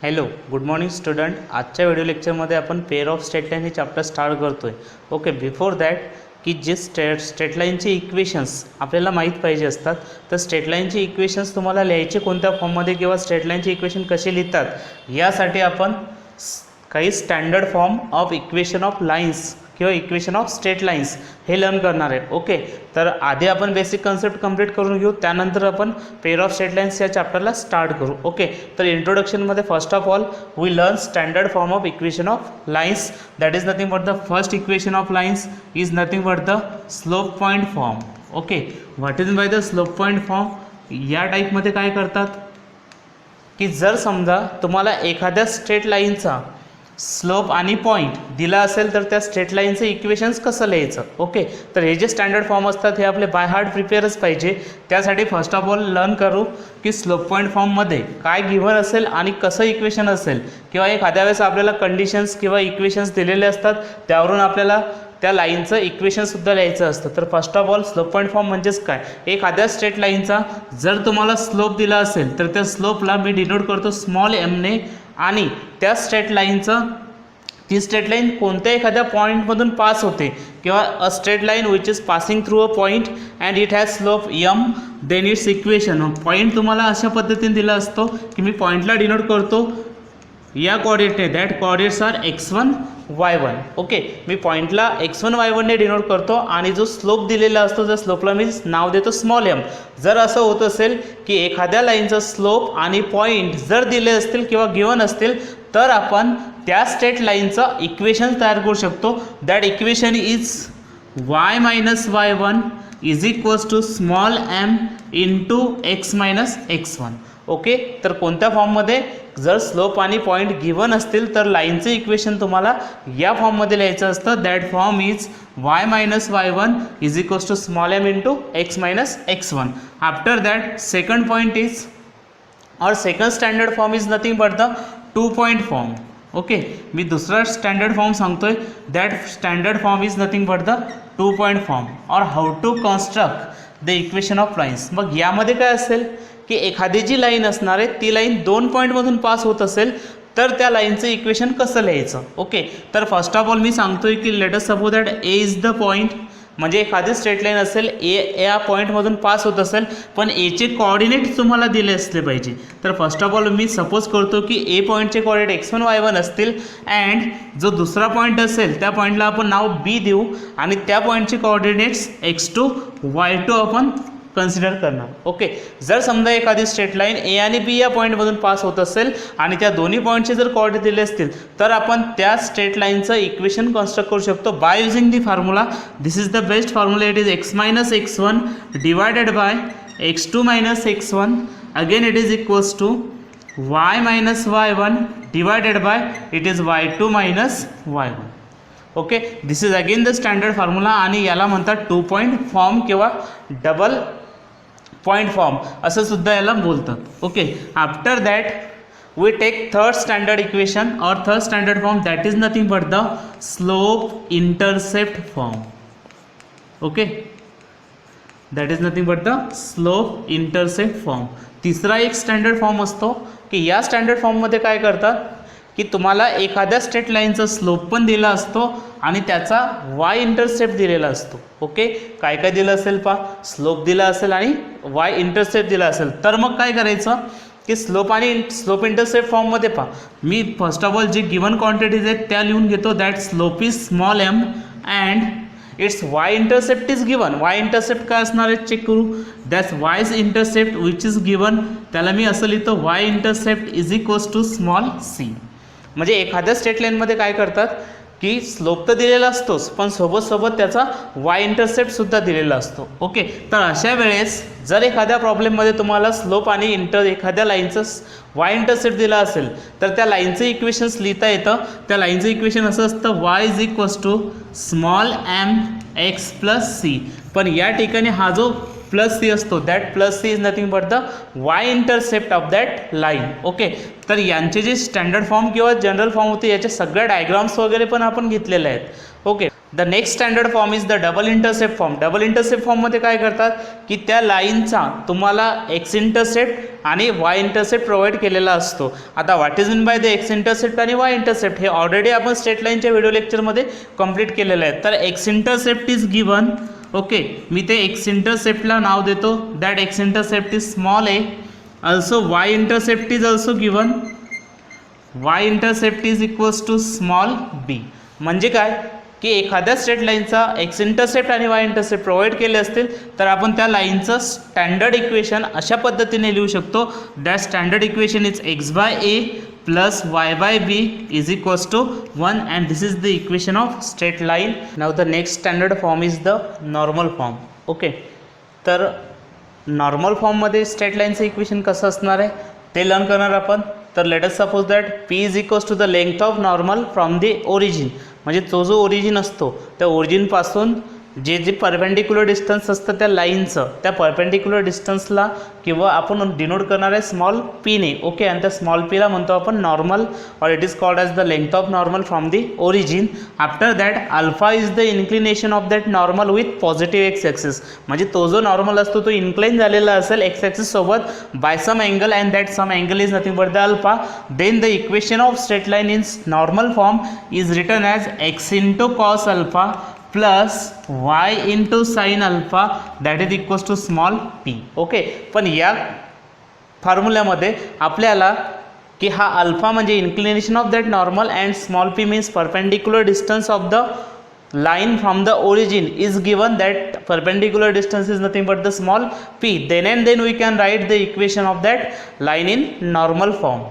Hello good morning student. आजच्या video लेक्चरमध्ये आपण पेअर ऑफ स्ट्रेट लाईन हे चॅप्टर स्टार्ट करतो आहे. ओके, बिफोर दॅट की जे स्ट्रेट लाईनचे इक्वेशन्स आपल्याला माहीत पाहिजे असतात, तर स्ट्रेट लाईनचे इक्वेशन्स तुम्हाला लिहायचे कोणत्या फॉर्ममध्ये किंवा स्ट्रेट लाईनचे इक्वेशन कसे लिहितात यासाठी आपण काही standard form of equation of lines किंवा इक्वेशन ऑफ स्ट्रेट लाईन्स हे लर्न करणार आहे. ओके, तर आधी आपण बेसिक कन्सेप्ट कंप्लीट करून घेऊ, त्यानंतर आपण पेअर ऑफ स्ट्रेट लाईन्स या चॅप्टरला स्टार्ट करू. ओके, तर इंट्रोडक्शनमध्ये first of all we learn standard form of equation of lines. That is nothing but the first equation of lines is nothing but the slope point form. Okay, what is by the slope point form? या टाईपमध्ये काय करतात की जर समजा तुम्हाला एखाद्या straight लाईनचा स्लोप आणि पॉईंट दिला असेल तर त्या स्ट्रेट लाईनचं इक्वेशन्स कसं लिहायचं. ओके, तर हे जे स्टँडर्ड फॉर्म असतात हे आपले बाय हार्ट प्रिपेअरच पाहिजे. त्यासाठी फर्स्ट ऑफ ऑल लर्न करू की स्लोप पॉईंट फॉर्ममध्ये काय गिव्हन असेल आणि कसं इक्वेशन असेल, किंवा एखाद्या वेळेस आपल्याला कंडिशन्स किंवा इक्वेशन्स दिलेले असतात त्यावरून आपल्याला त्या लाईनचं इक्वेशनसुद्धा लिहायचं असतं. तर first of all slope point form म्हणजेच काय? एखाद्या स्ट्रेट लाईनचा जर तुम्हाला स्लोप दिला असेल तर त्या स्लोपला मी डिनोट करतो स्मॉल एमने, आणि त्या स्ट्रेट लाईनचं ती स्ट्रेट लाईन कोणत्या एखाद्या पॉईंटमधून पास होते, किंवा a straight line which is passing through a point and it has slope m, then its equation. Point तुम्हाला अशा पद्धतीने दिला असतो की मी पॉईंटला डिनोट करतो या कोऑर्डिनेटने, that coordinates are x1 y1. Okay, मी पॉईंटला x1 y1 ने डिनोट करतो आणि जो स्लोप दिलेला असतो त्या स्लोपला मी नाव देतो स्मॉल एम. जर असं होत असेल की एखाद्या लाईनचा स्लोप आणि पॉईंट जर दिले असतील किंवा गिवन असतील तर आपण त्या स्ट्रेट लाईनचं इक्वेशन तयार करू शकतो. That equation is y minus y1 is equals to small M into x minus x1. Okay, तर कोणत्या फॉर्ममध्ये? जर स्लोप आणि पॉईंट गिवन असतील तर लाईनचं इक्वेशन तुम्हाला या फॉर्ममध्ये लिहायचं असतं. That form is y minus y1 is equals to small M into x minus x1. After that second point is or second standard form is nothing but the 2 point form. Okay, मी दुसरा standard form सांगतोय. That standard form is nothing but the 2 point form or how to construct the equation of lines. मग यामध्ये काय असेल की एखादी जी line असणार आहे ती लाईन 2 पॉईंटमधून पास होत असेल तर त्या लाईनचं इक्वेशन कसं लिहायचं. ओके, तर फर्स्ट ऑफ ऑल मी सांगतोय की late us suppose that A is the point. म्हणजे एखादी स्ट्रेट लाईन असेल, ए या पॉईंटमधून पास होत असेल, पण एचे कोऑर्डिनेट्स तुम्हाला दिले असले पाहिजे. तर first of all me suppose करतो की ए पॉईंटचे कोऑर्डिनेट x1 y1 असतील, अँड जो दुसरा पॉईंट असेल त्या पॉईंटला आपण नाव बी देऊ, आणि त्या पॉईंटचे कोऑर्डिनेट्स x2 y2 आपण कन्सिडर करणार. ओके, जर समजा एखादी स्ट्रेट लाईन ए आणि बी या पॉईंटमधून पास होत असेल आणि त्या दोन्ही पॉईंटचे जर कोऑर्डिनेट दिले असतील तर आपण त्या स्ट्रेट लाईनचं इक्वेशन कन्स्ट्रक्ट करू शकतो by using the formula. This is the best formula. It is x minus x1 divided by x2 minus x1. Again it is equals to y minus y1 divided by it is y2 minus y1. Okay, this is again the standard formula, आणि याला म्हणतात 2 point form किंवा double point form असं सुद्धा याला बोलतात. Okay, after that we take third standard equation और third standard form, that is nothing but the slope intercept form. Okay, that is nothing but the slope intercept form. तिसरा एक standard form असतो की या स्टँडर्ड फॉर्ममध्ये काय करतात की तुम्हाला एखाद्या स्ट्रेट लाईनचा स्लोप पण दिला असतो आणि त्याचा y इंटरसेप्ट दिलेला असतो. ओके, काय काय दिलं असेल स्लोप दिला असेल आणि y इंटरसेप्ट दिला असेल, तर मग काय करायचं की स्लोप आणि स्लोप इंटरसेप्ट फॉर्ममध्ये मी फर्स्ट ऑफ ऑल जे गिवन क्वांटिटीज आहेत त्या लिहून घेतो. That slope is small m and its y intercept is given. y intercept काय असणार आहे चेक करू. That's y intercept which is given, त्याला मी असं लिहितो y intercept is equals to small c. म्हणजे एखाद्या स्ट्रेट लाईनमध्ये काय करतात की स्लोप तर दिलेला असतोच, पण सोबत त्याचा y इंटरसेप्टसुद्धा दिलेला असतो. ओके, तर अशा वेळेस जर एखाद्या प्रॉब्लेममध्ये तुम्हाला स्लोप आणि एखाद्या लाईनचं y इंटरसेप्ट दिला असेल तर त्या लाईनचं इक्वेशन्स लिहिता येतं. त्या लाईनचं इक्वेशन असं असतं y is equals to small m x plus c. पण या ठिकाणी हा जो प्लस सी असतो, that plus C is nothing but the y intercept of that line. Okay, तर यांचे जे स्टँडर्ड फॉर्म किंवा जनरल फॉर्म होते याच्या सगळ्या डायग्राम्स वगैरे पण आपण घेतलेले आहेत. Okay, the next standard form is the double intercept form. Double intercept फॉर्ममध्ये काय करतात की त्या लाईनचा तुम्हाला एक्स इंटरसेप्ट आणि वाय इंटरसेप्ट प्रोव्हाइड केलेला असतो. आता what is mean by the X intercept आणि वाय इंटरसेप्ट हे ऑलरेडी आपण स्ट्रेट लाईनच्या व्हिडिओ लेक्चरमध्ये कंप्लीट केलेलं आहे. तर X intercept is given. Okay, मी ते एक्स इंटरसेप्टला नाव देतो. That X intercept is small A. Also Y intercept is also given. Y intercept is equals to small B. म्हणजे काय की एखाद्या स्ट्रेट लाईनचा एक्स इंटरसेप्ट आणि वाय इंटरसेप्ट प्रोव्हाइड केले असतील तर आपण त्या लाईनचं स्टँडर्ड इक्वेशन अशा पद्धतीने लिहू शकतो. That standard equation is x by a plus y by b is equals to 1 and this is the equation of straight line. Now the next standard form is the normal form. Okay, तर normal फॉर्ममध्ये straight लाईनचं equation कसं असणार आहे ते learn करणार आपण. तर let us suppose that p is equals to the length of normal from the origin. म्हणजे तो जो ओरिजिन असतो त्या ओरिजिनपासून जे जे परपेंडिक्युलर डिस्टन्स असतं त्या लाईनचं, त्या परपेंडिक्युलर डिस्टन्सला किंवा आपण डिनोट करणार आहे स्मॉल पीने. ओके, आणि त्या स्मॉल पीला म्हणतो आपण नॉर्मल और it is called as the length of normal from the origin. After that alpha is the inclination of that normal with positive x axis. म्हणजे तो जो नॉर्मल असतो तो इन्क्लाइन झालेला असेल एक्स ॲक्सिस सोबत by some angle and that some angle is nothing but the alpha. Then the equation of straight line in normal form is written as x into cos alpha plus Y into sine alpha that is equals to small p. Okay, पण या फॉर्म्युल्यामध्ये आपल्याला की हा alpha म्हणजे inclination of that normal and small p means perpendicular distance of the line from the origin is given. That perpendicular distance is nothing but the small p. Then we can write the equation of that line in normal form.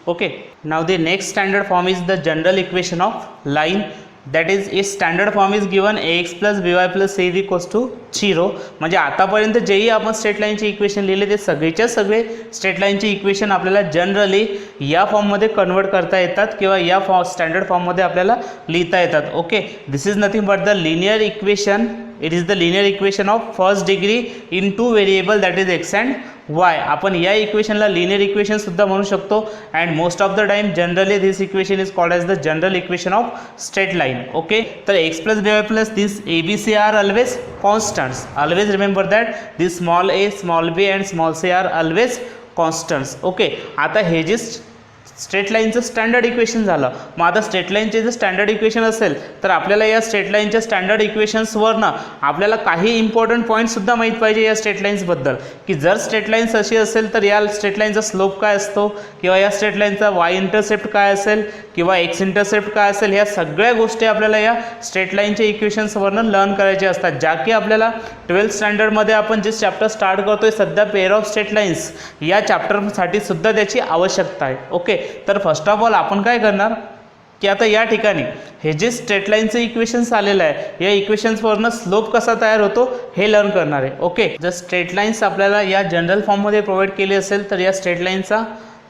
Okay, now the next standard form is the general equation of line. That is, a standard form is given ax plus by plus c is equals to 0. म्हणजे आतापर्यंत जेही आपण straight लाईनचे equation लिहिले ते सगळेच्या सगळे straight लाईनचे equation आपल्याला जनरली या फॉर्ममध्ये कन्वर्ट करता येतात किंवा या स्टँडर्ड फॉर्ममध्ये आपल्याला लिहिता येतात. Okay, this is nothing but the linear equation. It is the linear equation of first degree in two variable that is X and Y. आपण या इक्वेशनला लिनियर इक्वेशन सुद्धा म्हणू शकतो. And most of the time generally this equation is called as the general equation of straight line. Okay, तर X plus Y plus this A B C are always constants. Always remember that this small a small b and small c are always constants. Okay, आता हे जे straight लाईनचं standard equation झालं. मग आता straight लाईनचे जर standard equation असेल तर आपल्याला या स्ट्रेट लाईनच्या स्टँडर्ड इक्वेशन्सवरनं आपल्याला काही इम्पॉर्टंट पॉईंट्ससुद्धा माहीत पाहिजे या स्ट्रेट लाईन्सबद्दल. की जर स्ट्रेट लाईन्स अशी असेल तर या स्ट्रेट लाईनचा स्लोप काय असतो किंवा या स्ट्रेट लाईनचा वाय इंटरसेप्ट काय असेल किंवा एक्स इंटरसेप्ट काय असेल, ह्या सगळ्या गोष्टी आपल्याला या स्ट्रेट लाईनच्या इक्वेशन्सवरनं लर्न करायच्या असतात. ज्या की आपल्याला 12th स्टँडर्डमध्ये आपण जे चॅप्टर स्टार्ट करतोय सध्या पेअर ऑफ स्ट्रेट लाईन्स या चॅप्टरसाठी सुद्धा त्याची आवश्यकता आहे. ओके, तर फर्स्ट ऑफ ऑल आपण काय करणार की आता या ठिकाणी हे जे स्ट्रेट लाईनचं इक्वेशन्स आलेलं आहे या इक्वेशन्सवरनं स्लोप कसा तयार होतो हे लर्न करणार आहे. ओके, जर स्ट्रेट लाईन्स आपल्याला या जनरल फॉर्ममध्ये प्रोव्हाइड केली असेल तर या स्ट्रेट लाईनचा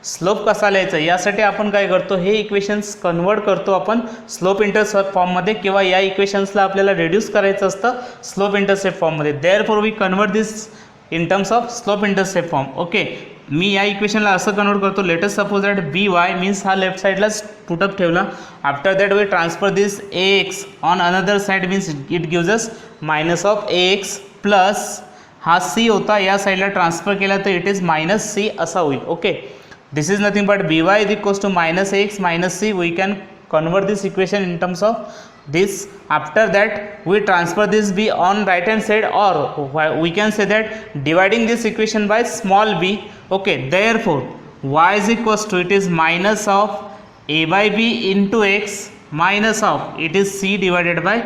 स्लोप कसा लिहायचा यासाठी आपण काय करतो, हे इक्वेशन्स कन्वर्ट करतो आपण स्लोप इंटरसेप्ट फॉर्ममध्ये किंवा या इक्वेशन्सला आपल्याला रिड्यूस करायचं असतं स्लोप इंटरसेप्ट फॉर्ममध्ये. Therefore we convert this in terms of slope intercept form. Okay, मी या इक्वेशनला असं कन्वर्ट करतो. Let us suppose that B Y means हा लेफ्ट साईडलाच पुटअप ठेवला. After that we transfer this A X on another side means it gives us minus of A X plus हा C होता या साईडला ट्रान्सफर केला तर इट इज मायनस सी असा होईल. Okay, this is nothing but by is equals to minus x minus c. We can convert this equation in terms of this. After that we transfer this b on right hand side, or we can say that dividing this equation by small b. Okay, therefore y is equals to it is minus of a by b into x minus of it is c divided by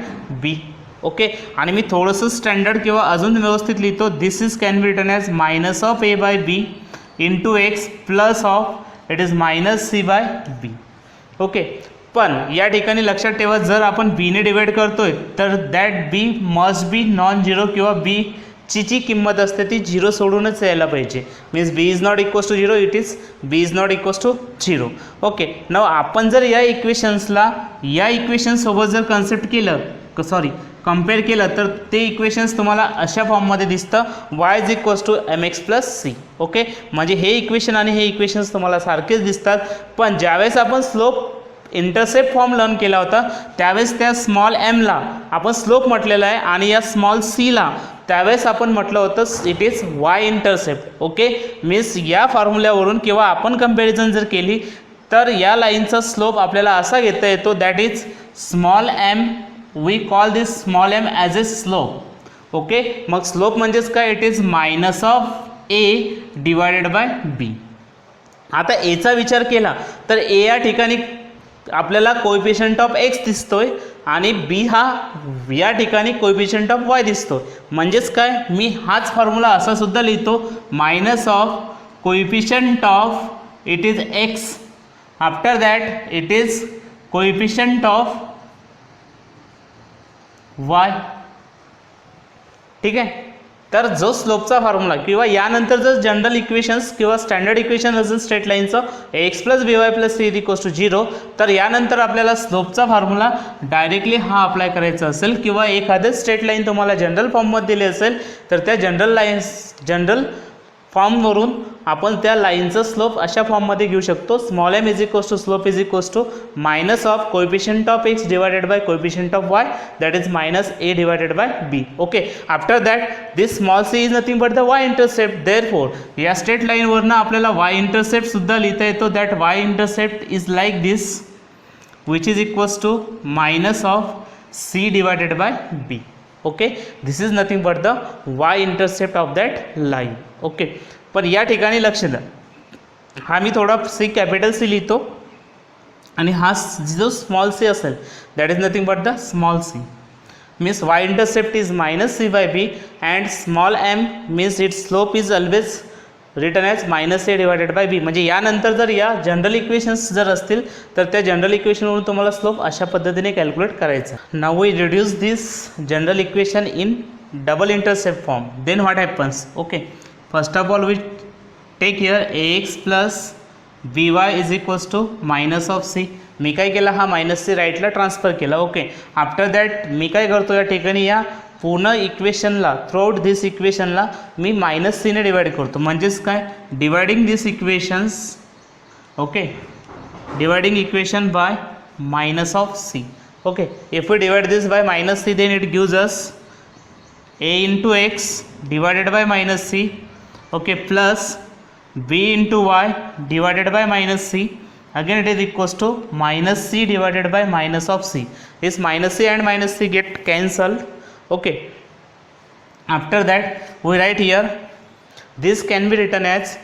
b. Okay, आणि मी थोडंसं standard किंवा अजून व्यवस्थित लिहितो. This is can be written as minus of A by B into X plus of it is minus C by B. Okay, पण या ठिकाणी लक्षात ठेवा जर आपण बीने डिवाइड करतोय तर that b must be non zero किंवा बी ची जी किंमत असते ती झिरो सोडूनच यायला पाहिजे. Means B is not equals to zero, it is B is not equals to zero. Okay, now आपण जर या इक्वेशन्सला या इक्वेशनसोबत जर कंपेअर केलं तर ते इक्वेशन्स तुम्हाला अशा फॉर्ममध्ये दिसतं y is equals to m x plus c. Okay, म्हणजे हे इक्वेशन आणि हे इक्वेशन्स तुम्हाला सारखेच दिसतात. पण ज्यावेळेस आपण स्लोप इंटरसेप्ट फॉर्म लर्न केला होता त्यावेळेस त्या स्मॉल एमला आपण स्लोप म्हटलेला आहे आणि या स्मॉल सीला त्यावेळेस आपण म्हटलं होतं it is why intercept. Okay, means या फॉर्म्युल्यावरून किंवा आपण कंपॅरिझन जर केली तर या लाईनचा स्लोप आपल्याला असा घेता येतो that is small M, we call this small M as a slope. Okay, मग स्लोप म्हणजेच काय, it is minus of A divided by B. आता एचा विचार केला तर ए या ठिकाणी आपल्याला कोएफिशियंट ऑफ एक्स दिसतोय आणि बी हा या ठिकाणी कोएफिशियंट ऑफ वाय दिसतोय. म्हणजेच काय, मी हाच फॉर्म्युला असा सुद्धा लिहितो, minus of coefficient of it is X, after that it is coefficient of Y. ठीक आहे, तर जो स्लोपचा फॉर्म्युला किंवा यानंतर जर जनरल इक्वेशन्स किंवा स्टँडर्ड इक्वेशन असेल स्ट्रेट लाईनचं X plus B Y plus C is equals to 0, तर यानंतर आपल्याला स्लोपचा फॉर्म्युला डायरेक्टली हा अप्लाय करायचा असेल किंवा एखादं स्ट्रेट लाईन तुम्हाला जनरल फॉर्ममध्ये दिली असेल तर त्या जनरल फॉर्मवरून आपण त्या लाईनचं स्लोप अशा फॉर्ममध्ये घेऊ शकतो, small m is equals to slope is equals to minus of coefficient of x divided by coefficient of y that is minus A divided by B. Okay, after that this small c is nothing but the y intercept. Therefore या straight लाईनवरनं आपल्याला y intercept सुद्धा लिहिता येतो, that y intercept is like this which is equals to minus of c divided by B. Okay, this is nothing but the y intercept of that line. Okay, पण या ठिकाणी लक्ष द्या, हा मी थोडा सी कॅपिटल सी लिहितो आणि हा जो स्मॉल सी असेल that is nothing but the small C, means Y intercept is minus C by B and small M means its slope is always written as minus A divided by B. म्हणजे यानंतर जर या general equations जर असतील तर त्या general इक्वेशनवरून तुम्हाला slope अशा पद्धतीने कॅल्क्युलेट करायचा. Now we reduce this general equation in double intercept form. Then what happens. Okay, first of all we take here ax plus B Y is equals to minus of C. मी काय केला, हा minus C राईटला transfer केला. Okay, after that मी काय करतो, या ठिकाणी या पूर्ण इक्वेशनला थ्रूआउट दिस इक्वेशनला मी मायनस सीने डिवाइड करतो. म्हणजेच काय, dividing this equations. Okay, dividing equation by minus of c. Okay, if we divide this by minus c then it gives us a into x divided by minus c, okay, plus b into y divided by minus c, again it is equals to minus c divided by minus of c. This minus c and minus c get cancelled. Okay, after that we write here this can be written as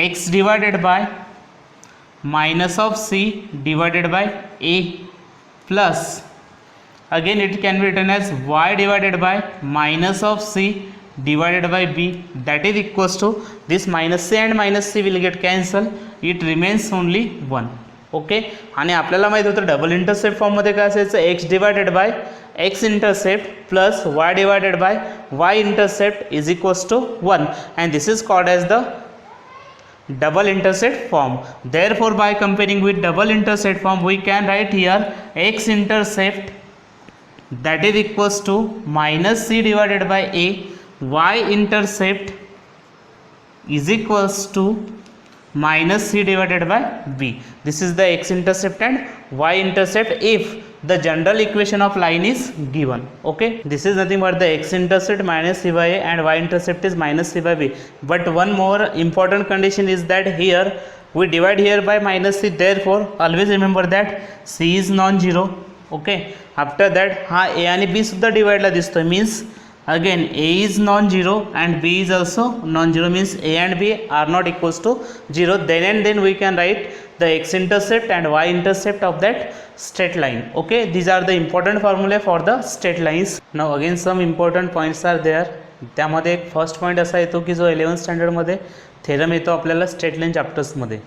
x divided by minus of c divided by a plus again it can be written as y divided by minus of c divided by b, that is equals to this minus c and minus c will get cancelled, it remains only 1. Okay, आणि आपल्याला माहिती होतं double intercept फॉर्ममध्ये काय असायचं, x divided by x intercept plus y divided by y intercept is equals to 1 and this is called as the double intercept form. Therefore by comparing with double intercept form we can write here x intercept that is equals to minus c divided by a, y intercept is equals to minus c divided by b. This is the x intercept and y intercept if the general equation of line is given. Okay, this is nothing but the x intercept minus c by a and y intercept is minus c by b. But one more important condition is that here we divide here by minus c, therefore always remember that c is non-zero. Okay, after that हा A आणि B सुद्धा डिवाइडला दिसतोय, means again A is non zero and B is also non zero, means A and B are not equals to zero. Then and then we can write the X intercept and Y intercept of that straight line. Okay, these are the important फॉर्म्युले for the straight lines. Now again some important points are there. त्यामध्ये एक first point असा येतो की जो 11th स्टँडर्डमध्ये theorem येतो आपल्याला straight line चॅप्टर्समध्ये.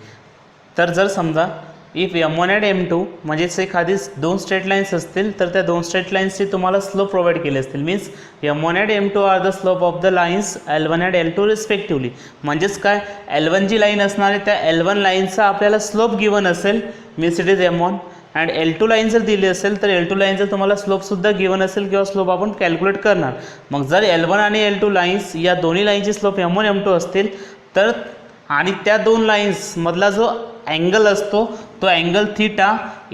तर जर समजा इफ m1 and m2 म्हणजेच एखादी दोन स्ट्रेट लाईन्स असतील तर त्या दोन स्ट्रेट लाईन्सची तुम्हाला स्लोप प्रोव्हाइड केले असतील, means m1 and m2 are the slope of the lines L1 and L2 respectively. म्हणजेच काय, L1 जी लाईन असणार आहे त्या L1 लाईनचा आपल्याला स्लोप गिवन असेल, means it is m1, and L2 line जर दिली असेल तर L2 लाईनचा तुम्हाला स्लोपसुद्धा गिवन असेल किंवा स्लोप आपण कॅल्क्युलेट करणार. मग जर L1 आणि L2 लाईन्स या दोन्ही लाईनची स्लोप m1 m2 असतील तर आणि त्या दोन लाईन्समधला जो अँगल असतो तो angle theta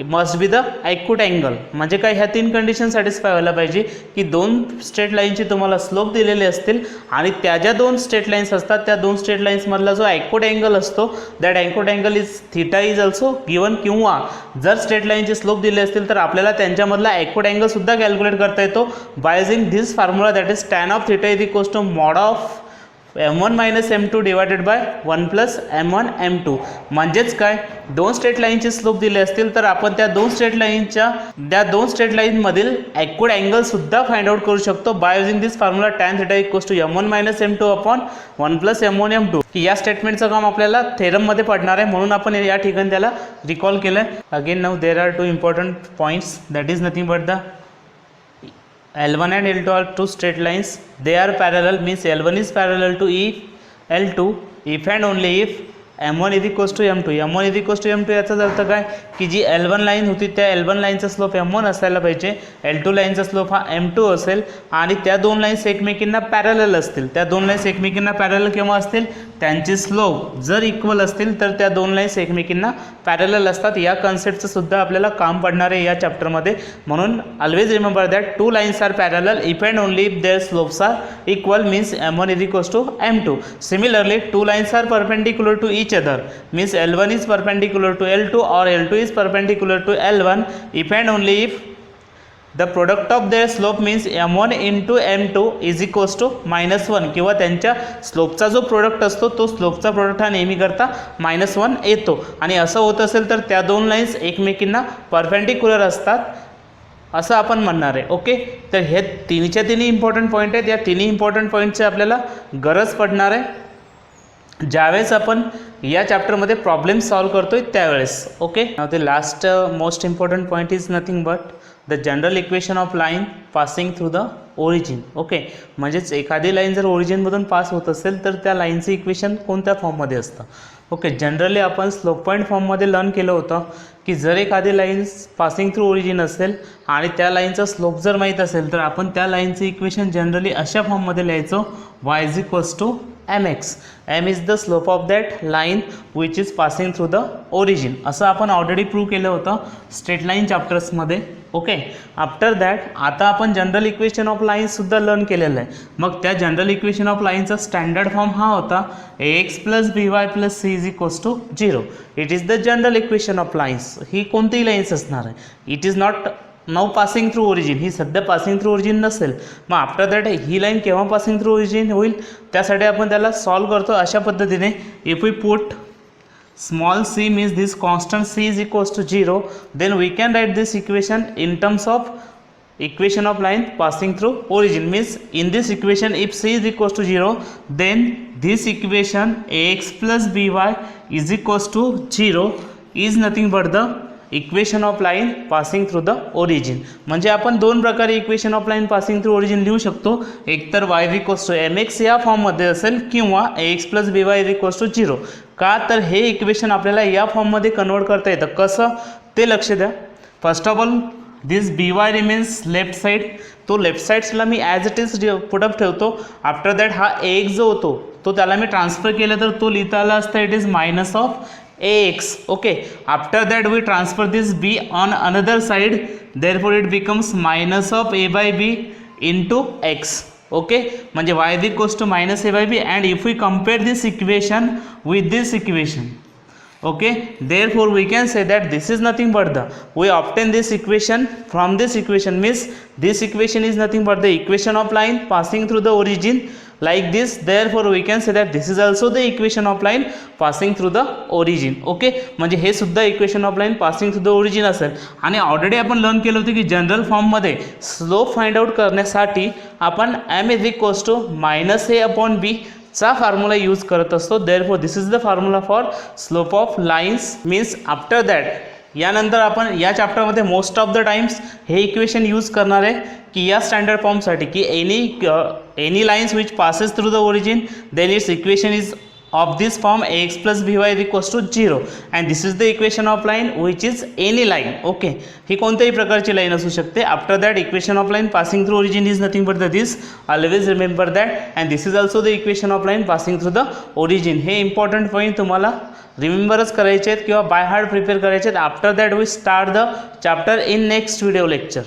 must be the acute angle. म्हणजे काय, ह्या 3 कंडिशन सॅटिस्फाय व्हायला पाहिजे की 2 स्ट्रेट लाईनचे तुम्हाला स्लोप दिलेले असतील आणि त्या ज्या 2 स्ट्रेट लाईन्स असतात त्या 2 स्ट्रेट लाईन्समधला जो ॲक्यूट अँगल असतो that acute angle is theta is also given. किंवा जर स्ट्रेट लाईनचे स्लोप दिले असतील तर आपल्याला त्यांच्यामधला ॲक्यूट अँगल सुद्धा कॅल्क्युलेट करता येतो by using this formula that is tan of theta is equals to mod of m1 minus m2 divided by 1 plus m1 m2. म्हणजेच काय, 2 स्ट्रेट लाईनचे स्लोप दिले असतील तर आपण त्या 2 स्ट्रेट लाईनमधील ॲक्यूट अँगल सुद्धा फाइंड आउट करू शकतो by using this formula tan theta equals to m1 minus m2 upon 1 plus m1 m2. की या स्टेटमेंटचं काम आपल्याला थेरममध्ये पडणार आहे म्हणून आपण या ठिकाणी त्याला रिकॉल केलं आहे. Again now there are 2 important points that is nothing but the L1 and L2 are 2 straight lines. They are parallel, means L1 is parallel to L2 if and only if m1 is equals to m2. m1 is equals to m2 याचाच अर्थ काय की जी L1 line होती त्या L1 लाईनचा slope m1 असायला पाहिजे, L2 लाईनचा स्लोप हा m2 असेल आणि त्या 2 लाईन्स एकमेकींना पॅरलल असतील. त्या 2 लाईन्स एकमेकींना पॅरलल केव्हा असतील, त्यांचे स्लोप जर इक्वल असतील तर त्या 2 लाईन्स एकमेकींना पॅरलल असतात. या कन्सेप्टचं सुद्धा आपल्याला काम पडणार आहे या चॅप्टरमध्ये. म्हणून always remember that 2 lines are parallel if and only if their slopes are equal, means m1 is equals to m2. Similarly 2 lines are perpendicular to each other, means L1 is perpendicular to L2 or L2 is perpendicular to L1 if and only if the product of their slope means m1 into m2 is equals to -1. किंवा त्यांच्या स्लोपचा जो product असतो तो स्लोपचा product हा नेहमी करता -1 येतो. आणि असं होत असेल तर त्या 2 लाईन्स एकमेकींना परपेंडिक्युलर असतात असं आपण म्हणणार आहे. ओके, तर हे तिन्हीच्या तिन्ही इम्पॉर्टंट पॉईंट आहेत. या तिन्ही इम्पॉर्टंट पॉईंटची आपल्याला गरज पडणार आहे ज्यावेळेस आपण या चॅप्टरमध्ये प्रॉब्लेम सॉल्व करतोय त्यावेळेस. Okay, now the last most important point is nothing but the general equation of line passing through the origin. Okay, म्हणजेच एखादी लाईन जर ओरिजिनमधून पास होत असेल तर त्या लाईनचं इक्वेशन कोणत्या फॉर्ममध्ये असतं. ओके, जनरली आपण स्लोप पॉईंट फॉर्ममध्ये लर्न केलं होतं की जर एखादी लाईन पासिंग थ्रू ओरिजिन असेल आणि त्या लाईनचा स्लोप जर माहीत असेल तर आपण त्या लाईनचं इक्वेशन जनरली अशा फॉर्ममध्ये लिहायचो y is equals to mx. m is the slope of that line which is passing through the origin. असं आपण ऑलरेडी प्रूव्ह केलं होतं स्ट्रेट लाईन चॅप्टर्समध्ये. ओके, आफ्टर दॅट आता आपण जनरल इक्वेशन ऑफ लाईन्ससुद्धा लर्न केलेलं आहे. मग त्या जनरल इक्वेशन ऑफ लाईनचा स्टँडर्ड फॉर्म हा होता ax plus by plus c is equals to 0. It is the general equation of lines. ही कोणतीही लाईन्स असणार आहे. It is not now passing through origin. ही सध्या पासिंग थ्रू ओरिजिन नसेल. मग आफ्टर दॅट ही लाईन केव्हा पासिंग थ्रू ओरिजिन होईल त्यासाठी आपण त्याला सॉल्व करतो अशा पद्धतीने. If we put small c means this constant c is equals to 0, then we can write this equation in terms of equation of line passing through origin. Means in this equation if c is equals to 0 then this equation ax plus by is equals to 0 is nothing but the equation of line passing through the origin. म्हणजे आपण 2 प्रकारे equation of line passing through origin लिहू शकतो. एक तर y equals to mx या फॉर्ममध्ये असेल किंवा ax plus by is equals to 0. का तर हे इक्वेशन आपल्याला या फॉर्ममध्ये कन्वर्ट करता येतं. कसं ते लक्ष द्या. First of all this by remains left side. तो लेफ्ट साईड्सला मी ॲज इट इज पुटअप ठेवतो. आफ्टर दॅट हा ax जो होतो तो त्याला मी ट्रान्सफर केला तर तो लिहिता आला असता it is minus of ax. okay, after that we transfer this b on another side, therefore it becomes minus of a by b into x. okay, म्हणजे y is equals to minus a by b, and if we compare this equation with this equation, okay, therefore we can say that this is nothing but the we obtain this equation from this equation, means this equation is nothing but the equation of line passing through the origin like this. Therefore we can say that this is also the equation of line passing through the origin. okay, म्हणजे हे सुद्धा equation of line passing through the origin असेल. आणि already आपण learn केलं होतं की general फॉर्ममध्ये स्लोप फाइंड आउट करण्यासाठी आपण m is equals to minus a upon b चा फॉर्म्युला यूज करत असतो. Therefore this is the formula for slope of lines. Means after that यानंतर आपण या चॅप्टरमध्ये मोस्ट ऑफ द टाइम्स हे इक्वेशन यूज करणार आहे की या स्टँडर्ड फॉर्मसाठी की any lines which passes through the origin then its equation is of this form ax plus by is equals to 0 and this is the equation of line which is any line. okay, ही कोणत्याही प्रकारची line असू शकते. After that equation of line passing through origin is nothing but the this. Always remember that and this is also the equation of line passing through the origin. हे important point तुम्हाला रिमेंबरच करायचे आहेत किंवा by heart prepare करायचे आहेत. After that we start the chapter in next video lecture.